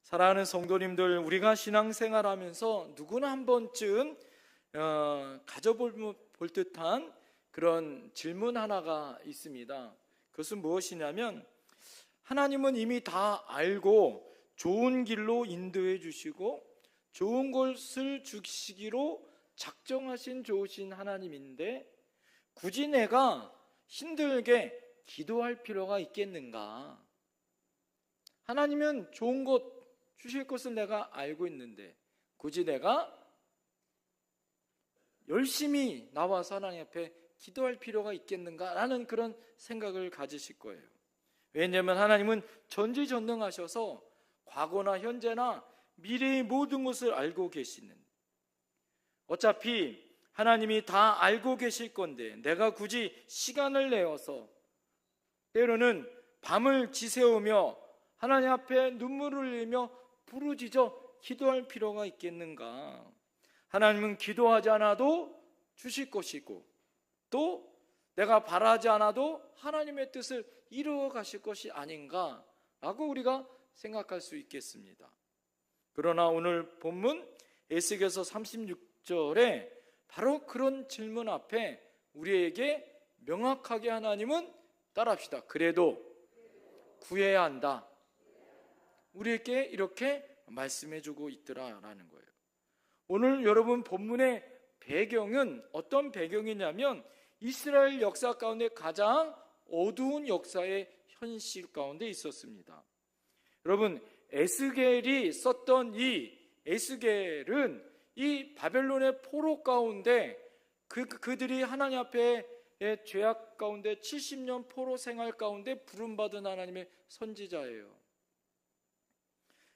사랑하는 성도님들, 우리가 신앙생활하면서 누구나 한 번쯤 가져볼 듯한 그런 질문 하나가 있습니다. 그것은 무엇이냐면, 하나님은 이미 다 알고 좋은 길로 인도해 주시고 좋은 것을 주시기로 작정하신 좋으신 하나님인데 굳이 내가 힘들게 기도할 필요가 있겠는가? 하나님은 좋은 것 주실 것을 내가 알고 있는데 굳이 내가 열심히 나와서 하나님 앞에 기도할 필요가 있겠는가라는 그런 생각을 가지실 거예요. 왜냐하면 하나님은 전지전능하셔서 과거나 현재나 미래의 모든 것을 알고 계시는, 어차피 하나님이 다 알고 계실 건데 내가 굳이 시간을 내어서 때로는 밤을 지새우며 하나님 앞에 눈물을 흘리며 부르짖어 기도할 필요가 있겠는가? 하나님은 기도하지 않아도 주실 것이고 또 내가 바라지 않아도 하나님의 뜻을 이루어 가실 것이 아닌가라고 우리가 생각할 수 있겠습니다. 그러나 오늘 본문 에스겔서 36절에 바로 그런 질문 앞에 우리에게 명확하게 하나님은 따라합시다. 그래도 구해야 한다. 우리에게 이렇게 말씀해주고 있더라라는 거예요. 오늘 여러분 본문의 배경은 어떤 배경이냐면 이스라엘 역사 가운데 가장 어두운 역사의 현실 가운데 있었습니다. 여러분, 에스겔이 썼던 이 에스겔은 이 바벨론의 포로 가운데 그들이 하나님 앞에 죄악 가운데 70년 포로 생활 가운데 부름받은 하나님의 선지자예요.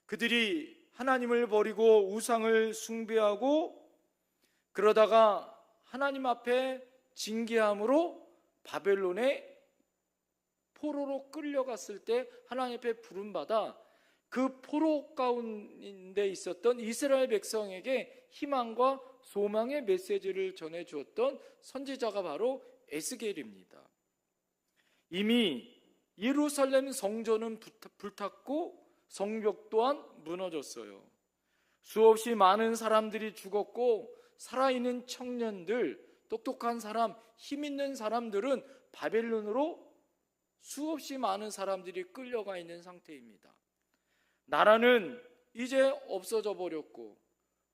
그들이 하나님을 버리고 우상을 숭배하고 그러다가 하나님 앞에 징계함으로 바벨론의 포로로 끌려갔을 때 하나님 앞에 부름받아 그 포로 가운데 있었던 이스라엘 백성에게 희망과 소망의 메시지를 전해주었던 선지자가 바로 에스겔입니다. 이미 예루살렘 성전은 불탔고 성벽 또한 무너졌어요. 수없이 많은 사람들이 죽었고 살아있는 청년들, 똑똑한 사람, 힘있는 사람들은 바벨론으로 수없이 많은 사람들이 끌려가 있는 상태입니다. 나라는 이제 없어져 버렸고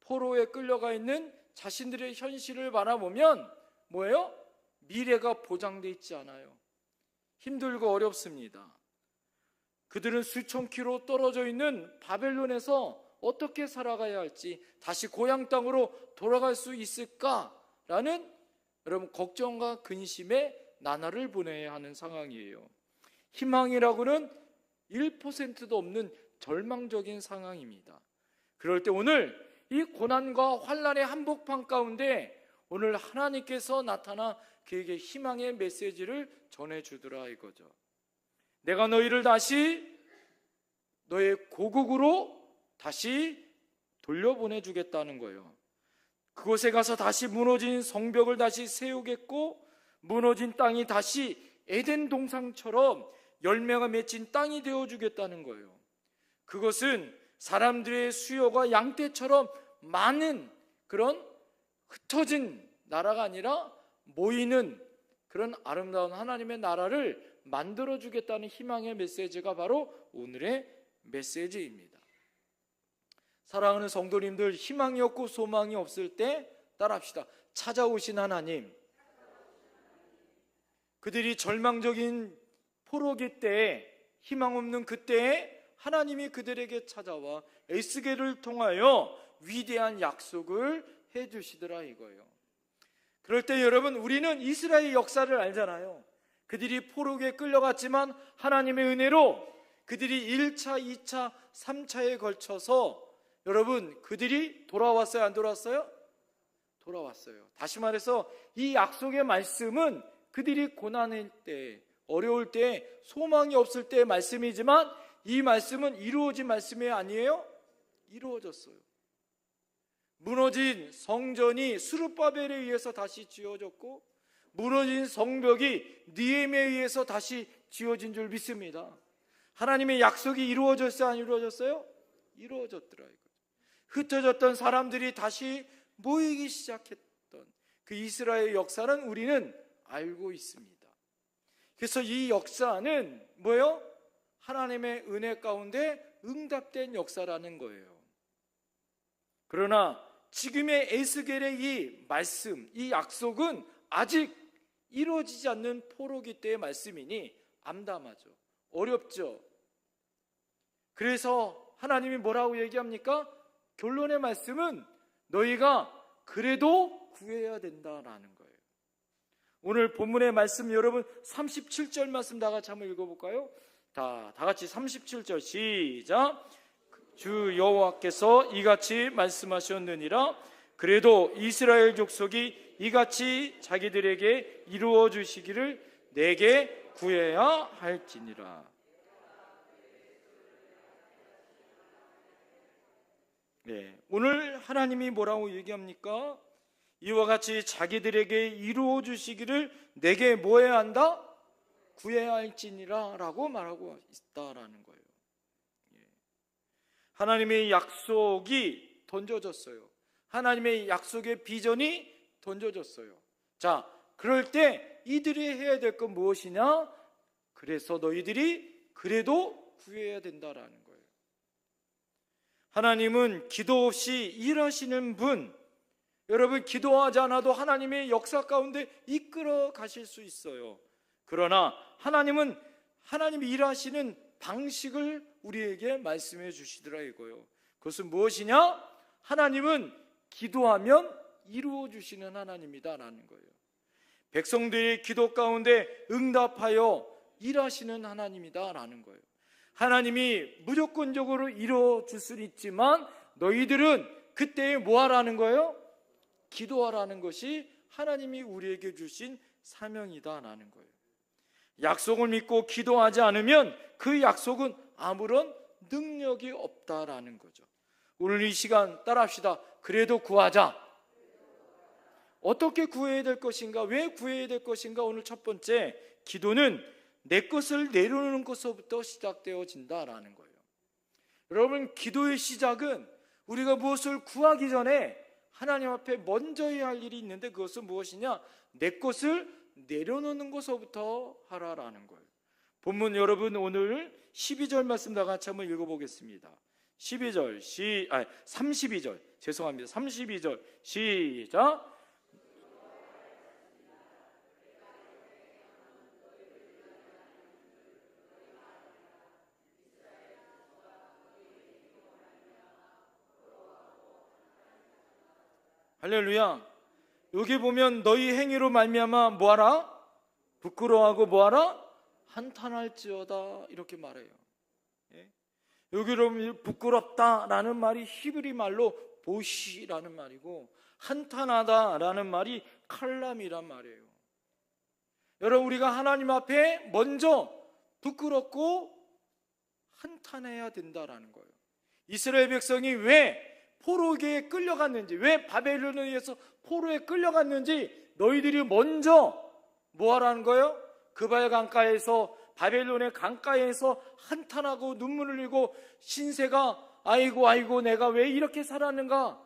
포로에 끌려가 있는 자신들의 현실을 바라보면 뭐예요? 미래가 보장되어 있지 않아요. 힘들고 어렵습니다. 그들은 수천 킬로 떨어져 있는 바벨론에서 어떻게 살아가야 할지, 다시 고향 땅으로 돌아갈 수 있을까라는 여러분 걱정과 근심의 나날을 보내야 하는 상황이에요. 희망이라고는 1%도 없는 절망적인 상황입니다. 그럴 때 오늘 이 고난과 환난의 한복판 가운데 오늘 하나님께서 나타나 그에게 희망의 메시지를 전해주더라 이거죠. 내가 너희를 다시 너의 고국으로 다시 돌려보내주겠다는 거예요. 그곳에 가서 다시 무너진 성벽을 다시 세우겠고 무너진 땅이 다시 에덴 동산처럼 열매가 맺힌 땅이 되어주겠다는 거예요. 그것은 사람들의 수요가 양떼처럼 많은 그런 흩어진 나라가 아니라 모이는 그런 아름다운 하나님의 나라를 만들어주겠다는 희망의 메시지가 바로 오늘의 메시지입니다. 사랑하는 성도님들, 희망이 없고 소망이 없을 때 따라합시다. 찾아오신 하나님. 그들이 절망적인 포로기 때에, 희망 없는 그때에 하나님이 그들에게 찾아와 에스겔을 통하여 위대한 약속을 해주시더라 이거예요. 그럴 때 여러분, 우리는 이스라엘 역사를 알잖아요. 그들이 포로기에 끌려갔지만 하나님의 은혜로 그들이 1차, 2차, 3차에 걸쳐서 여러분 그들이 돌아왔어요? 안 돌아왔어요? 돌아왔어요. 다시 말해서 이 약속의 말씀은 그들이 고난일 때, 어려울 때, 소망이 없을 때의 말씀이지만 이 말씀은 이루어진 말씀이 아니에요? 이루어졌어요. 무너진 성전이 스룹바벨에 의해서 다시 지어졌고 무너진 성벽이 느헤미야에 의해서 다시 지어진 줄 믿습니다. 하나님의 약속이 이루어졌어요? 안 이루어졌어요? 이루어졌더라 이거죠. 흩어졌던 사람들이 다시 모이기 시작했던 그 이스라엘 역사는 우리는 알고 있습니다. 그래서 이 역사는 뭐예요? 하나님의 은혜 가운데 응답된 역사라는 거예요. 그러나 지금의 에스겔의 이 말씀, 이 약속은 아직 이루어지지 않는 포로기 때의 말씀이니 암담하죠. 어렵죠. 그래서 하나님이 뭐라고 얘기합니까? 결론의 말씀은 너희가 그래도 구해야 된다라는 거예요. 오늘 본문의 말씀 여러분 37절 말씀 다 같이 한번 읽어볼까요? 다 같이 37절 시작. 주 여호와께서 이같이 말씀하셨느니라. 그래도 이스라엘 족속이 이같이 자기들에게 이루어 주시기를 내게 구해야 할지니라. 네, 오늘 하나님이 뭐라고 얘기합니까? 이와 같이 자기들에게 이루어 주시기를 내게 뭐 해야 한다? 구해야 할지니라 라고 말하고 있다라는 거예요. 하나님의 약속이 던져졌어요. 하나님의 약속의 비전이 던져졌어요. 자, 그럴 때 이들이 해야 될 건 무엇이냐? 그래서 너희들이 그래도 구해야 된다라는 거예요. 하나님은 기도 없이 일하시는 분, 여러분 기도하지 않아도 하나님의 역사 가운데 이끌어 가실 수 있어요. 그러나 하나님은 하나님이 일하시는 방식을 우리에게 말씀해 주시더라 이거요. 그것은 무엇이냐? 하나님은 기도하면 이루어 주시는 하나님이다라는 거예요. 백성들의 기도 가운데 응답하여 일하시는 하나님이다라는 거예요. 하나님이 무조건적으로 이루어 줄 수는 있지만 너희들은 그때 뭐 하라는 거예요? 기도하라는 것이 하나님이 우리에게 주신 사명이다라는 거예요. 약속을 믿고 기도하지 않으면 그 약속은 아무런 능력이 없다라는 거죠. 오늘 이 시간 따라합시다. 그래도 구하자. 어떻게 구해야 될 것인가? 왜 구해야 될 것인가? 오늘 첫 번째, 기도는 내 것을 내려놓는 것부터 시작되어진다라는 거예요. 여러분, 기도의 시작은 우리가 무엇을 구하기 전에 하나님 앞에 먼저 해야 할 일이 있는데 그것은 무엇이냐? 내 것을 내려놓는 것부터 하라라는 거예요. 본문 여러분 오늘 12절 말씀 다 같이 한번 읽어보겠습니다. 32절 죄송합니다. 32절 시작. 할렐루야. 여기 보면 너희 행위로 말미암아 뭐하라? 부끄러워하고 뭐하라? 한탄할지어다 이렇게 말해요. 예? 여기로 부끄럽다라는 말이 히브리 말로 보시라는 말이고 한탄하다라는 말이 칼람이란 말이에요. 여러분, 우리가 하나님 앞에 먼저 부끄럽고 한탄해야 된다라는 거예요. 이스라엘 백성이 왜 포로기에 끌려갔는지, 왜 바벨론에 의해서 포로에 끌려갔는지 너희들이 먼저 뭐 하라는 거예요? 그발 강가에서, 바벨론의 강가에서 한탄하고 눈물을 흘리고 신세가 아이고 내가 왜 이렇게 살았는가?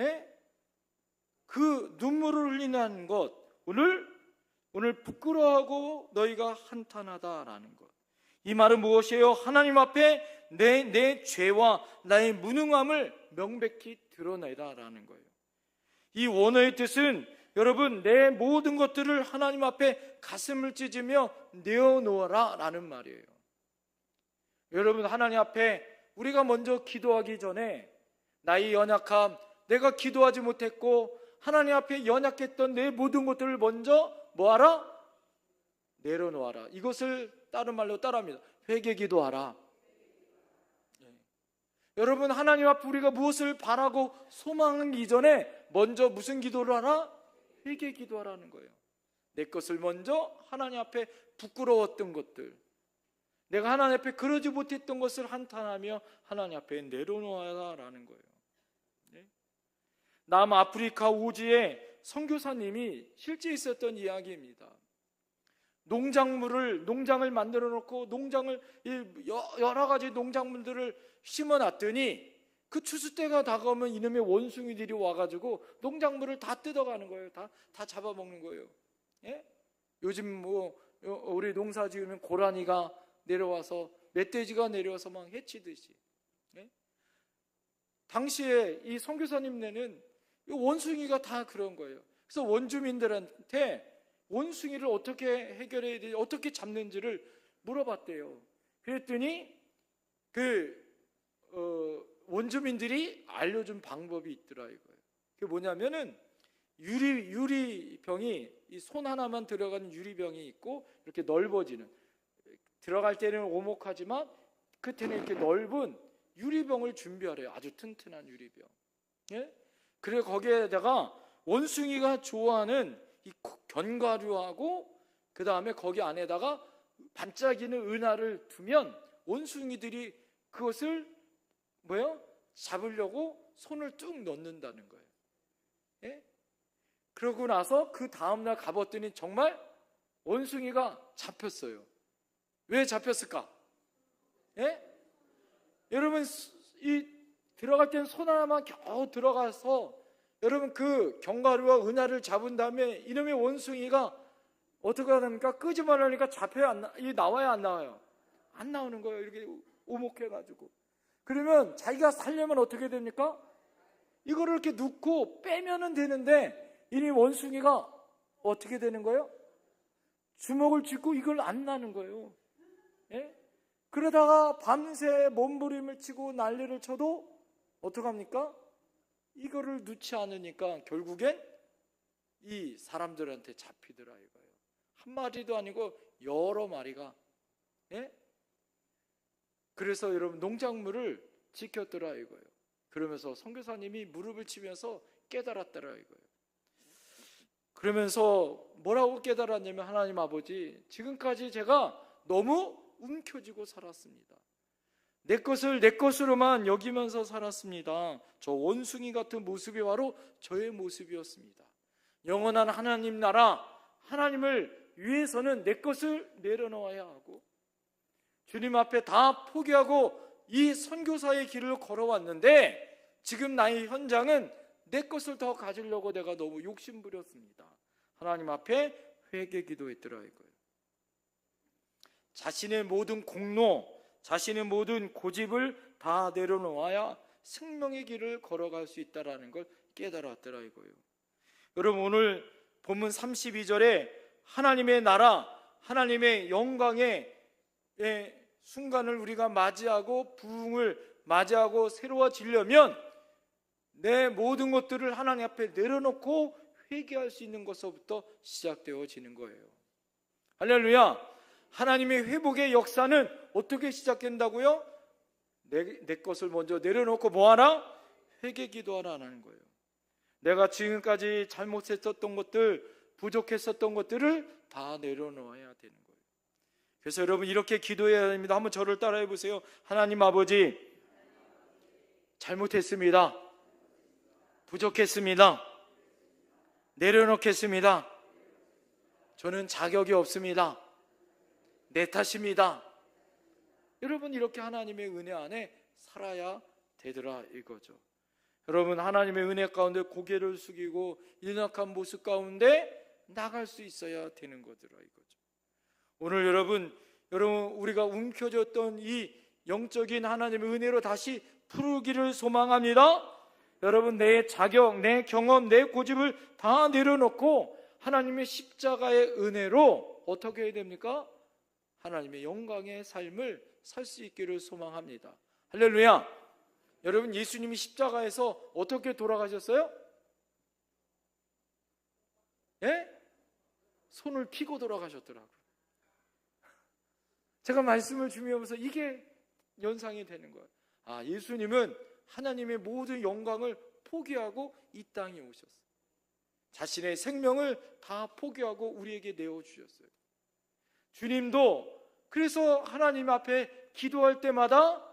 예? 그 눈물을 흘리는 것, 오늘 부끄러워하고 너희가 한탄하다라는 것. 이 말은 무엇이에요? 하나님 앞에 내 죄와 나의 무능함을 명백히 드러내라라는 거예요. 이 원어의 뜻은 여러분, 내 모든 것들을 하나님 앞에 가슴을 찢으며 내어놓아라 라는 말이에요. 여러분, 하나님 앞에 우리가 먼저 기도하기 전에 나의 연약함, 내가 기도하지 못했고 하나님 앞에 연약했던 내 모든 것들을 먼저 뭐하라? 내려놓아라. 이것을 다른 말로 따라합니다. 회개기도하라. 여러분, 하나님 앞에 우리가 무엇을 바라고 소망하기 전에 먼저 무슨 기도를 하라? 회개기도하라는 거예요. 내 것을 먼저 하나님 앞에 부끄러웠던 것들, 내가 하나님 앞에 그러지 못했던 것을 한탄하며 하나님 앞에 내려놓아라라는 거예요. 남아프리카 우지에 선교사님이 실제 있었던 이야기입니다. 농장을 만들어 놓고 여러 가지 농작물들을 심어 놨더니 그 추수 때가 다가오면 이놈의 원숭이들이 와가지고 농작물을 다 뜯어가는 거예요. 다 잡아먹는 거예요. 예? 요즘 우리 농사 지으면 고라니가 내려와서 멧돼지가 내려와서 막 해치듯이. 예? 당시에 이 선교사님네는 원숭이가 다 그런 거예요. 그래서 원주민들한테 원숭이를 어떻게 해결해야 되지, 어떻게 잡는지를 물어봤대요. 그랬더니 원주민들이 알려준 방법이 있더라 이거예요. 그게 뭐냐면은 유리병이, 이 손 하나만 들어가는 유리병이 있고 이렇게 넓어지는, 들어갈 때는 오목하지만 끝에는 이렇게 넓은 유리병을 준비하래요. 아주 튼튼한 유리병. 예? 그래 거기에다가 원숭이가 좋아하는 이 견과류하고 그 다음에 거기 안에다가 반짝이는 은하를 두면 원숭이들이 그것을 잡으려고 손을 뚝 넣는다는 거예요. 예? 그러고 나서 그 다음날 가봤더니 정말 원숭이가 잡혔어요. 왜 잡혔을까? 예? 여러분, 들어갈 때는 손 하나만 겨우 들어가서 여러분 그 견과류와 은하를 잡은 다음에 이놈의 원숭이가 어떻게 하니까 끄지만 하니까 나와야 안 나와요? 안 나오는 거예요. 이렇게 오목해가지고. 그러면 자기가 살려면 어떻게 됩니까? 이거를 이렇게 넣고 빼면은 되는데 이 원숭이가 어떻게 되는 거예요? 주먹을 쥐고 이걸 안 나는 거예요. 예? 그러다가 밤새 몸부림을 치고 난리를 쳐도 어떡합니까? 이거를 넣지 않으니까 결국엔 이 사람들한테 잡히더라 이거예요. 한 마리도 아니고 여러 마리가. 예? 그래서 여러분 농작물을 지켰더라 이거예요. 그러면서 선교사님이 무릎을 치면서 깨달았더라 이거예요. 그러면서 뭐라고 깨달았냐면, 하나님 아버지, 지금까지 제가 너무 움켜쥐고 살았습니다. 내 것을 내 것으로만 여기면서 살았습니다. 저 원숭이 같은 모습이 바로 저의 모습이었습니다. 영원한 하나님 나라, 하나님을 위해서는 내 것을 내려놓아야 하고, 주님 앞에 다 포기하고 이 선교사의 길을 걸어왔는데 지금 나의 현장은 내 것을 더 가지려고 내가 너무 욕심부렸습니다. 하나님 앞에 회개 기도했더라 이거예요. 자신의 모든 공로, 자신의 모든 고집을 다 내려놓아야 생명의 길을 걸어갈 수 있다는 걸 깨달았더라 이거예요. 여러분, 오늘 본문 32절에 하나님의 나라, 하나님의 영광의 순간을 우리가 맞이하고 부흥을 맞이하고 새로워지려면 내 모든 것들을 하나님 앞에 내려놓고 회개할 수 있는 것서부터 시작되어지는 거예요. 할렐루야. 하나님의 회복의 역사는 어떻게 시작된다고요? 내 것을 먼저 내려놓고 뭐하라? 회개 기도하라는 거예요. 내가 지금까지 잘못했었던 것들, 부족했었던 것들을 다 내려놓아야 되는 거예요. 그래서 여러분 이렇게 기도해야 됩니다. 한번 저를 따라해 보세요. 하나님 아버지, 잘못했습니다. 부족했습니다. 내려놓겠습니다. 저는 자격이 없습니다. 내 탓입니다. 여러분, 이렇게 하나님의 은혜 안에 살아야 되더라 이거죠. 여러분, 하나님의 은혜 가운데 고개를 숙이고 인악한 모습 가운데 나갈 수 있어야 되는 거더라 이거죠. 오늘 여러분 우리가 움켜쥐었던 이 영적인 하나님의 은혜로 다시 푸르기를 소망합니다. 여러분, 내 자격, 내 경험, 내 고집을 다 내려놓고 하나님의 십자가의 은혜로 어떻게 해야 됩니까? 하나님의 영광의 삶을 살 수 있기를 소망합니다. 할렐루야. 여러분, 예수님이 십자가에서 어떻게 돌아가셨어요? 예? 손을 피고 돌아가셨더라고요. 제가 말씀을 준비하면서 이게 연상이 되는 거예요. 아, 예수님은 하나님의 모든 영광을 포기하고 이 땅에 오셨어요. 자신의 생명을 다 포기하고 우리에게 내어주셨어요. 주님도 그래서 하나님 앞에 기도할 때마다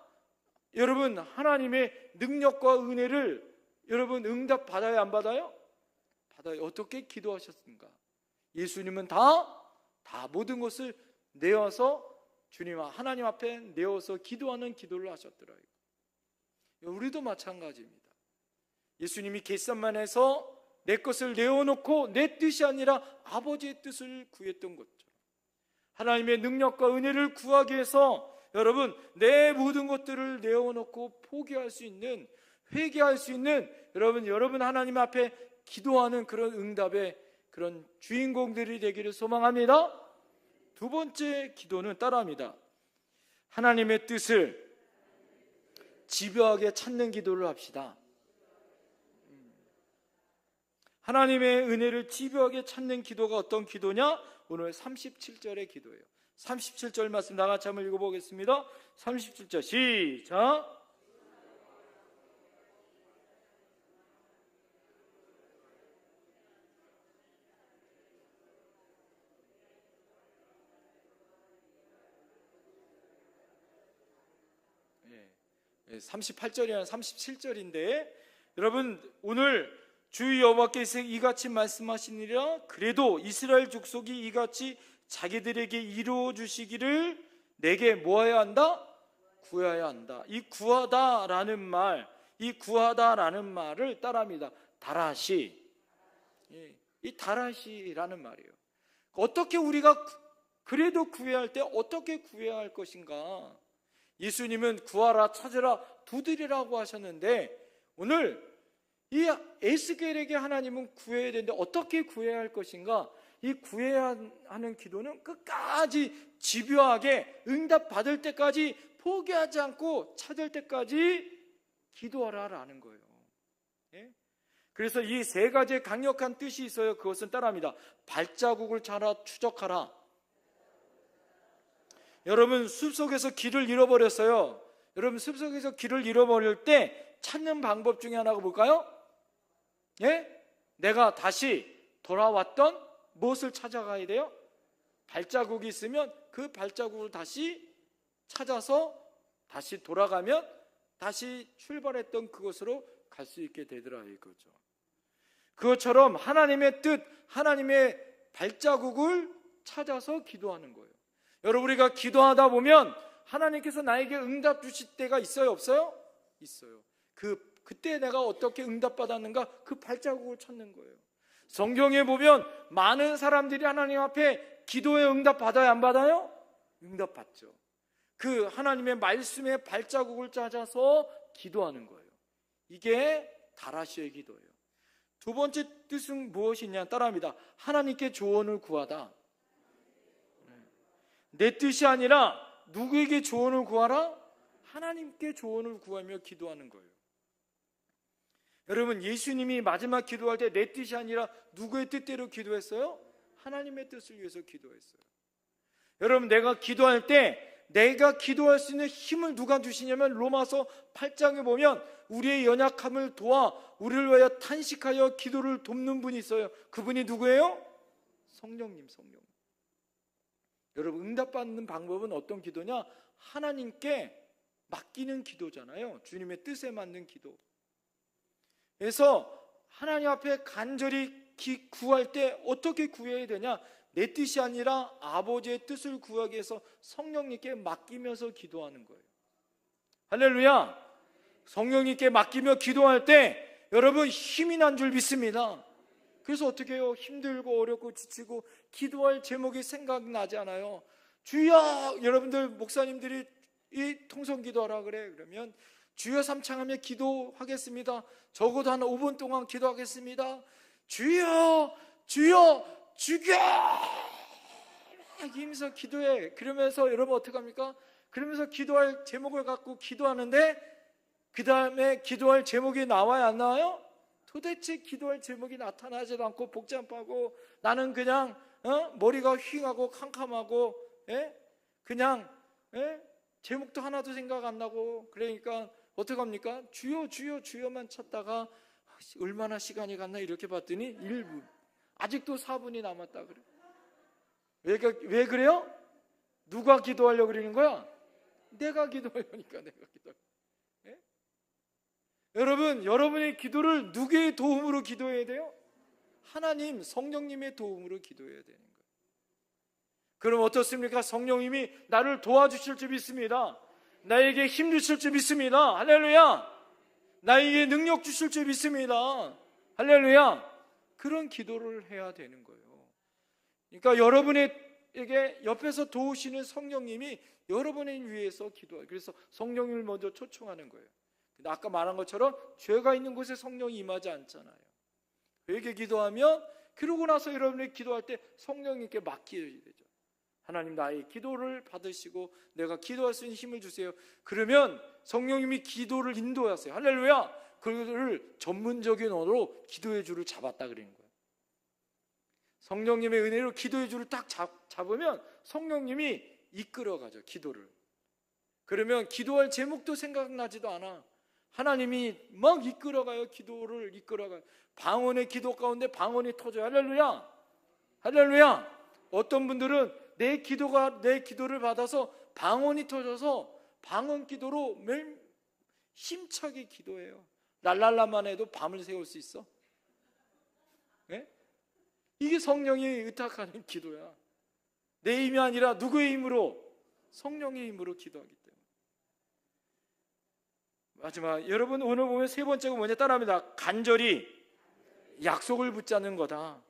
여러분 하나님의 능력과 은혜를 여러분 응답 받아요, 안 받아요? 받아요. 어떻게 기도하셨습니까? 예수님은 다 다 모든 것을 내어서 주님 하나님 앞에 내어서 기도하는 기도를 하셨더라고요. 우리도 마찬가지입니다. 예수님이 겟세마네에서 내 것을 내어놓고 내 뜻이 아니라 아버지의 뜻을 구했던 것처럼 하나님의 능력과 은혜를 구하기 위해서 여러분 내 모든 것들을 내어놓고 포기할 수 있는, 회개할 수 있는 여러분 하나님 앞에 기도하는 그런 응답의 그런 주인공들이 되기를 소망합니다. 두 번째 기도는 따라합니다. 하나님의 뜻을 집요하게 찾는 기도를 합시다. 하나님의 은혜를 집요하게 찾는 기도가 어떤 기도냐? 오늘 37절의 기도예요. 37절 말씀 나같이 한번 읽어보겠습니다. 37절 시작. 예, 38절이나 37절인데 여러분 오늘 주 여호와께서 이같이 말씀하시니라. 그래도 이스라엘 족속이 이같이 자기들에게 이루어 주시기를 내게 뭐 해야 한다? 구해야 한다. 이 구하다라는 말을 따라합니다. 다라시. 이 다라시라는 말이에요. 어떻게 우리가 그래도 구해야 할 때 어떻게 구해야 할 것인가? 예수님은 구하라, 찾으라, 두드리라고 하셨는데 오늘 이 에스겔에게 하나님은 구해야 되는데 어떻게 구해야 할 것인가? 이 구해야 하는 기도는 끝까지 집요하게 응답받을 때까지 포기하지 않고 찾을 때까지 기도하라라는 거예요. 예? 그래서 이 세 가지의 강력한 뜻이 있어요. 그것은 따라합니다. 발자국을 찾아 추적하라. 여러분 숲속에서 길을 잃어버렸어요. 여러분 숲속에서 길을 잃어버릴 때 찾는 방법 중에 하나가 뭘까요? 예? 내가 다시 돌아왔던 무엇을 찾아가야 돼요? 발자국이 있으면 그 발자국을 다시 찾아서 다시 돌아가면 다시 출발했던 그곳으로 갈 수 있게 되더라 이거죠. 그것처럼 하나님의 뜻, 하나님의 발자국을 찾아서 기도하는 거예요. 여러분 우리가 기도하다 보면 하나님께서 나에게 응답 주실 때가 있어요, 없어요? 있어요. 그때 내가 어떻게 응답받았는가 그 발자국을 찾는 거예요. 성경에 보면 많은 사람들이 하나님 앞에 기도에 응답받아요, 안 받아요? 응답받죠. 그 하나님의 말씀의 발자국을 찾아서 기도하는 거예요. 이게 다라시의 기도예요. 두 번째 뜻은 무엇이냐? 따라합니다. 하나님께 조언을 구하다. 내 뜻이 아니라 누구에게 조언을 구하라? 하나님께 조언을 구하며 기도하는 거예요. 여러분 예수님이 마지막 기도할 때 내 뜻이 아니라 누구의 뜻대로 기도했어요? 하나님의 뜻을 위해서 기도했어요. 여러분 내가 기도할 때 내가 기도할 수 있는 힘을 누가 주시냐면 로마서 8장에 보면 우리의 연약함을 도와 우리를 위하여 탄식하여 기도를 돕는 분이 있어요. 그분이 누구예요? 성령님. 여러분 응답받는 방법은 어떤 기도냐? 하나님께 맡기는 기도잖아요. 주님의 뜻에 맞는 기도. 그래서 하나님 앞에 간절히 구할 때 어떻게 구해야 되냐? 내 뜻이 아니라 아버지의 뜻을 구하기 위해서 성령님께 맡기면서 기도하는 거예요. 할렐루야. 성령님께 맡기며 기도할 때 여러분 힘이 난 줄 믿습니다. 그래서 어떻게 해요? 힘들고 어렵고 지치고 기도할 제목이 생각나지 않아요. 주여, 여러분들 목사님들이 이 통성 기도하라 그래. 그러면 주여 삼창하며 기도하겠습니다. 적어도 한 5분 동안 기도하겠습니다. 주여 죽여 이러면서 기도해. 그러면서 여러분 어떻게 합니까? 그러면서 기도할 제목을 갖고 기도하는데 그 다음에 기도할 제목이 나와야 안 나와요? 도대체 기도할 제목이 나타나지도 않고 복잡하고 나는 그냥 머리가 휘하고 캄캄하고 그냥 제목도 하나도 생각 안 나고 그러니까 어떻게 합니까? 주여만 찾다가 얼마나 시간이 갔나 이렇게 봤더니 1분 아직도 4분이 남았다 그래. 왜 그래요? 누가 기도하려고 그러는 거야? 내가 기도하려니까 내가 기도. 여러분, 여러분의 기도를 누구의 도움으로 기도해야 돼요? 하나님, 성령님의 도움으로 기도해야 되는 거예요. 그럼 어떻습니까? 성령님이 나를 도와주실 줄 믿습니다. 나에게 힘 주실 줄 믿습니다. 할렐루야. 나에게 능력 주실 줄 믿습니다. 할렐루야. 그런 기도를 해야 되는 거예요. 그러니까 여러분에게 옆에서 도우시는 성령님이 여러분을 위해서 기도해요. 그래서 성령님을 먼저 초청하는 거예요. 근데 아까 말한 것처럼 죄가 있는 곳에 성령이 임하지 않잖아요. 회개 기도하면 그러고 나서 여러분이 기도할 때 성령님께 맡겨야 되죠. 하나님, 나의 기도를 받으시고 내가 기도할 수 있는 힘을 주세요. 그러면 성령님이 기도를 인도하세요. 할렐루야. 그를 전문적인 언어로 기도의 줄을 잡았다 그러는 거예요. 성령님의 은혜로 기도의 줄을 딱 잡으면 성령님이 이끌어가죠, 기도를. 그러면 기도할 제목도 생각나지도 않아. 하나님이 막 이끌어가요. 기도를 이끌어가요. 방언의 기도 가운데 방언이 터져요. 할렐루야. 할렐루야. 어떤 분들은 내 기도를 받아서 방언이 터져서 방언 기도로 매일 힘차게 기도해요. 랄랄라만 해도 밤을 새울 수 있어. 네? 이게 성령이 의탁하는 기도야. 내 힘이 아니라 누구의 힘으로? 성령의 힘으로 기도하기 때문에. 마지막, 여러분 오늘 보면 세 번째가 뭐냐? 따라합니다. 간절히 약속을 붙잡는 거다.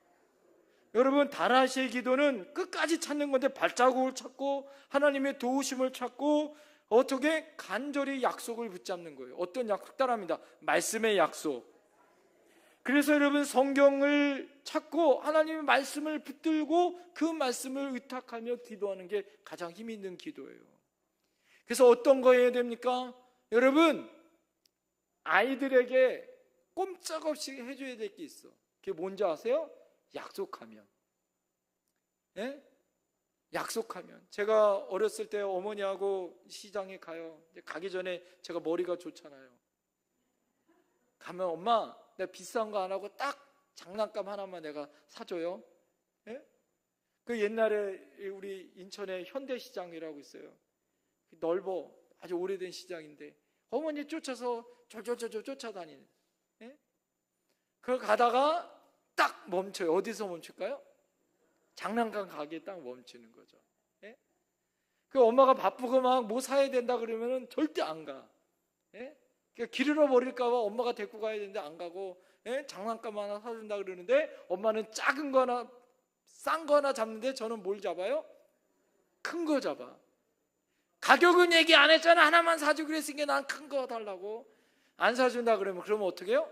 여러분, 다라시의 기도는 끝까지 찾는 건데 발자국을 찾고 하나님의 도우심을 찾고 어떻게 간절히 약속을 붙잡는 거예요. 어떤 약속? 따라합니다. 말씀의 약속. 그래서 여러분, 성경을 찾고 하나님의 말씀을 붙들고 그 말씀을 의탁하며 기도하는 게 가장 힘 있는 기도예요. 그래서 어떤 거 해야 됩니까? 여러분, 아이들에게 꼼짝없이 해줘야 될 게 있어. 그게 뭔지 아세요? 약속하면. 예? 약속하면. 제가 어렸을 때 어머니하고 시장에 가요. 가기 전에 제가 머리가 좋잖아요. 가면 엄마, 내가 비싼 거 안 하고 딱 장난감 하나만 내가 사줘요. 예? 그 옛날에 우리 인천에 현대시장이라고 있어요. 넓어. 아주 오래된 시장인데 어머니 쫓아서 졸졸졸 쫓아다니는. 예? 그걸 가다가 딱 멈춰요. 어디서 멈출까요? 장난감 가게에 딱 멈추는 거죠. 예? 그 엄마가 바쁘고 막 뭐 사야 된다 그러면은 절대 안 가. 예? 그러니까 길 잃어버릴까 봐 엄마가 데리고 가야 되는데 안 가고, 예? 장난감 하나 사준다 그러는데 엄마는 작은 거 하나, 싼 거 하나 잡는데 저는 뭘 잡아요? 큰 거 잡아. 가격은 얘기 안 했잖아. 하나만 사주고 그랬으니까 난 큰 거 달라고. 안 사준다 그러면 어떻게 해요?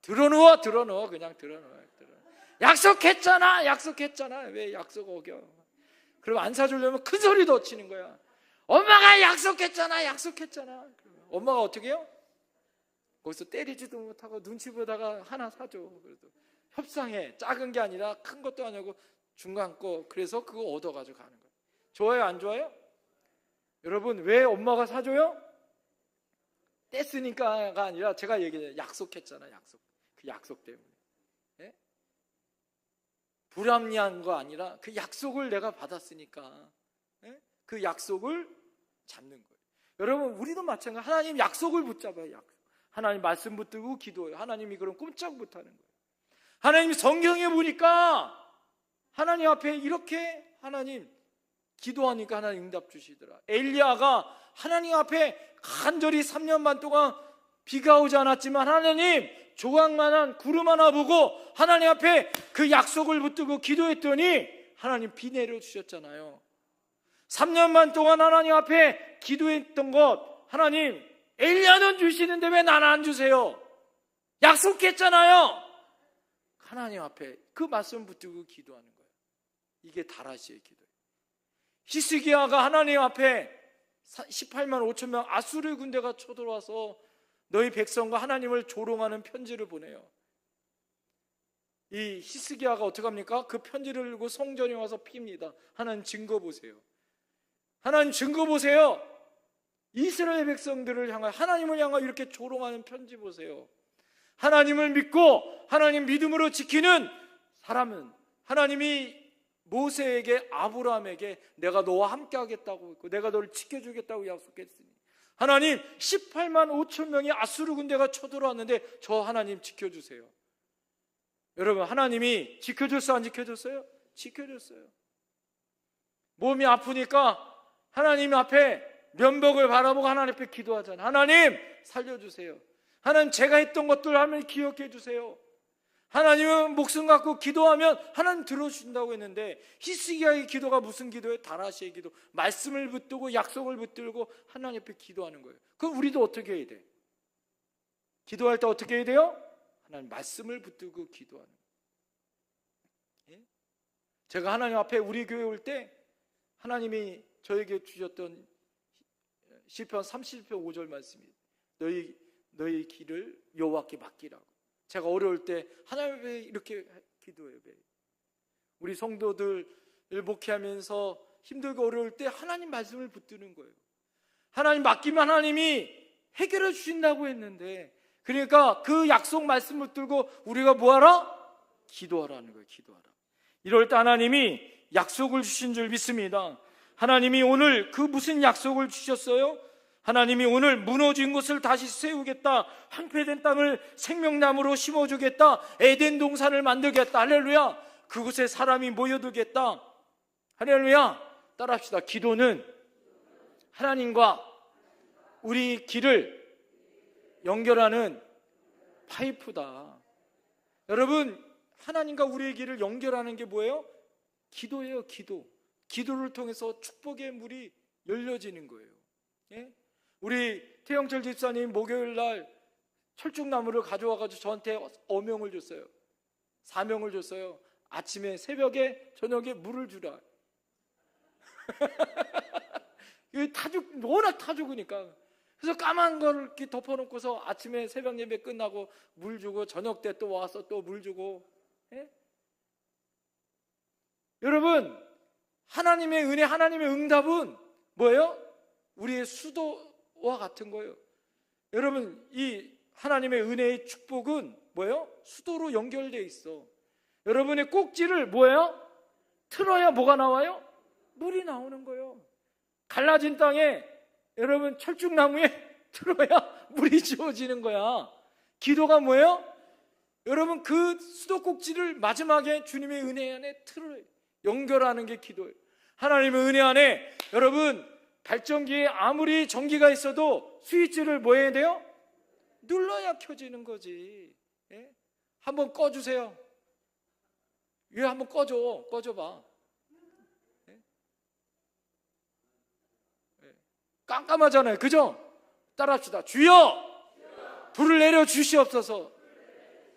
들어누워. 그냥 들어누워. 약속했잖아. 왜 약속 어겨? 그럼 안 사주려면 큰 소리 더 치는 거야. 엄마가 약속했잖아. 그러면 엄마가 어떻게 해요? 거기서 때리지도 못하고 눈치 보다가 하나 사줘. 그래도 협상해. 작은 게 아니라 큰 것도 아니고 중간 거. 그래서 그거 얻어가지고 가는 거예요. 좋아요, 안 좋아요? 여러분, 왜 엄마가 사줘요? 뗐으니까가 아니라 제가 얘기해요. 약속했잖아. 그 약속 때문에. 예? 불합리한 거 아니라 그 약속을 내가 받았으니까. 예? 그 약속을 잡는 거예요. 여러분, 우리도 마찬가지. 하나님 약속을 붙잡아요. 약속. 하나님 말씀 붙들고 기도해요. 하나님이 그럼 꼼짝 못하는 거예요. 하나님 성경에 보니까 하나님 앞에 이렇게 하나님 기도하니까 하나님 응답 주시더라. 엘리야가 하나님 앞에 간절히 3년 반 동안 비가 오지 않았지만 하나님 조각만한 구름 하나 보고 하나님 앞에 그 약속을 붙들고 기도했더니 하나님 비 내려주셨잖아요. 3년 반 동안 하나님 앞에 기도했던 것, 하나님 엘리야는 주시는데 왜 나는 안 주세요? 약속했잖아요. 하나님 앞에 그 말씀 붙들고 기도하는 거예요. 이게 다라시의 기도예요. 히스기야가 하나님 앞에 18만 5천 명 아수르 군대가 쳐들어와서 너희 백성과 하나님을 조롱하는 편지를 보내요. 이 히스기야가 어떻게 합니까? 그 편지를 들고 성전에 와서 핍니다. 하나님 증거 보세요. 하나님 증거 보세요. 이스라엘 백성들을 향하여, 하나님을 향하여 이렇게 조롱하는 편지 보세요. 하나님을 믿고 하나님 믿음으로 지키는 사람은 하나님이 모세에게, 아브라함에게 내가 너와 함께 하겠다고 했고 내가 너를 지켜주겠다고 약속했으니 하나님 18만 5천 명의 아수르 군대가 쳐들어왔는데 저 하나님 지켜주세요. 여러분, 하나님이 지켜줬어요? 안 지켜줬어요? 지켜줬어요. 몸이 아프니까 하나님 앞에 면목을 바라보고 하나님 앞에 기도하잖아요. 하나님 살려주세요. 하나님 제가 했던 것들 하면 기억해 주세요. 하나님은 목숨 갖고 기도하면 하나님 들어주신다고 했는데, 히스기야의 기도가 무슨 기도예요? 다라시의 기도. 말씀을 붙들고 약속을 붙들고 하나님 앞에 기도하는 거예요. 그럼 우리도 어떻게 해야 돼? 기도할 때 어떻게 해야 돼요? 하나님 말씀을 붙들고 기도하는 거예요. 제가 하나님 앞에 우리 교회 올 때 하나님이 저에게 주셨던 시편 30편 5절 말씀이, 너희 길을 여호와께 맡기라고. 제가 어려울 때 하나님 앞에 이렇게 기도해요. 우리 성도들 목회하면서 힘들고 어려울 때 하나님 말씀을 붙드는 거예요. 하나님 맡기면 하나님이 해결해 주신다고 했는데, 그러니까 그 약속 말씀을 붙들고 우리가 뭐하라? 기도하라는 거예요. 기도하라. 이럴 때 하나님이 약속을 주신 줄 믿습니다. 하나님이 오늘 그 무슨 약속을 주셨어요? 하나님이 오늘 무너진 곳을 다시 세우겠다, 황폐된 땅을 생명나무로 심어주겠다, 에덴 동산을 만들겠다. 할렐루야. 그곳에 사람이 모여들겠다. 할렐루야. 따라합시다. 기도는 하나님과 우리 길을 연결하는 파이프다. 여러분, 하나님과 우리의 길을 연결하는 게 뭐예요? 기도예요. 기도를 통해서 축복의 물이 열려지는 거예요. 예? 우리 태영철 집사님 목요일 날 철쭉나무를 가져와가지고 저한테 어명을 줬어요. 사명을 줬어요. 아침에, 새벽에, 저녁에 물을 주라. 워낙 타 죽으니까. 그래서 까만 걸 이렇게 덮어놓고서 아침에 새벽 예배 끝나고 물 주고, 저녁 때 또 와서 또 물 주고. 예? 여러분, 하나님의 은혜, 하나님의 응답은 뭐예요? 우리의 수도와 같은 거예요. 여러분, 이 하나님의 은혜의 축복은 뭐예요? 수도로 연결되어 있어. 여러분의 꼭지를 뭐예요? 틀어야 뭐가 나와요? 물이 나오는 거예요. 갈라진 땅에, 여러분 철쭉나무에 틀어야 물이 지어지는 거야. 기도가 뭐예요? 여러분 그 수도 꼭지를 마지막에 주님의 은혜 안에 틀어요. 연결하는 게 기도예요. 하나님의 은혜 안에, 여러분 발전기에 아무리 전기가 있어도 스위치를 뭐 해야 돼요? 눌러야 켜지는 거지. 예? 한번 꺼주세요. 왜 한번 꺼줘봐. 예? 예. 깜깜하잖아요. 그죠? 따라합시다. 주여, 불을 내려 주시옵소서.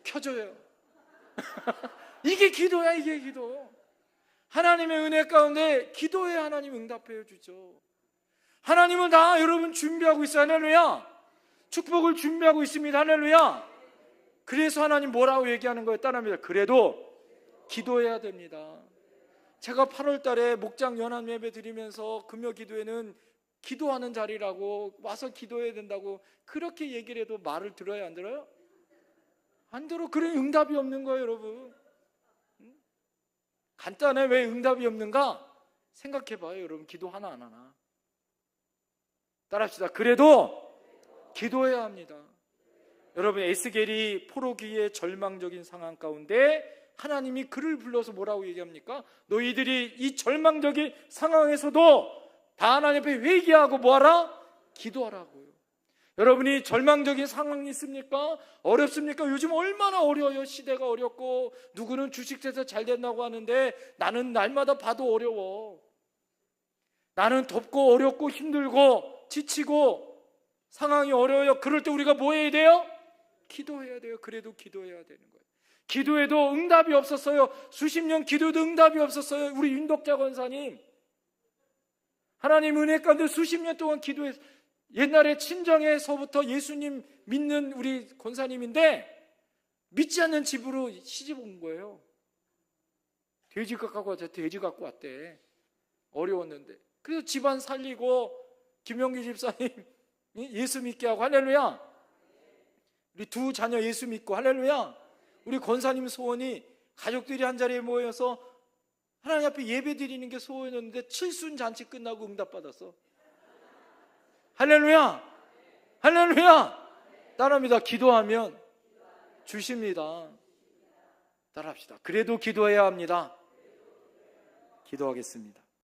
켜줘요. 이게 기도야. 이게 기도. 하나님의 은혜 가운데 기도에 하나님 응답해 주죠. 하나님은 다 여러분 준비하고 있어요. 할렐루야. 축복을 준비하고 있습니다. 할렐루야. 그래서 하나님 뭐라고 얘기하는 거예요? 따라합니다. 그래도 기도해야 됩니다. 제가 8월 달에 목장 연합 예배 드리면서 금요 기도회는 기도하는 자리라고, 와서 기도해야 된다고 그렇게 얘기를 해도 말을 들어요? 안 들어요? 안 들어. 그런 응답이 없는 거예요, 여러분. 간단해. 왜 응답이 없는가? 생각해봐요, 여러분. 기도 하나 안 하나. 따라합시다. 그래도 기도해야 합니다. 여러분, 에스겔이 포로기의 절망적인 상황 가운데 하나님이 그를 불러서 뭐라고 얘기합니까? 너희들이 이 절망적인 상황에서도 다 하나님 앞에 회개하고 뭐하라? 기도하라고요. 여러분이 절망적인 상황이 있습니까? 어렵습니까? 요즘 얼마나 어려워요. 시대가 어렵고, 누구는 주식돼서 잘 된다고 하는데 나는 날마다 봐도 어려워. 나는 덥고 어렵고 힘들고 지치고 상황이 어려워요. 그럴 때 우리가 뭐 해야 돼요? 기도해야 돼요. 그래도 기도해야 되는 거예요. 기도해도 응답이 없었어요. 수십 년 기도해도 응답이 없었어요. 우리 윤덕자 권사님, 하나님 은혜 가운데 수십 년 동안 기도했어요. 옛날에 친정에서부터 예수님 믿는 우리 권사님인데 믿지 않는 집으로 시집 온 거예요. 돼지 갖고 왔대. 어려웠는데. 그래서 집안 살리고 김영기 집사님 예수 믿게 하고, 할렐루야. 우리 두 자녀 예수 믿고, 할렐루야. 우리 권사님 소원이 가족들이 한 자리에 모여서 하나님 앞에 예배 드리는 게 소원이었는데 칠순 잔치 끝나고 응답받았어. 할렐루야. 할렐루야. 따라합니다. 기도하면 주십니다. 따라합시다. 그래도 기도해야 합니다. 기도하겠습니다.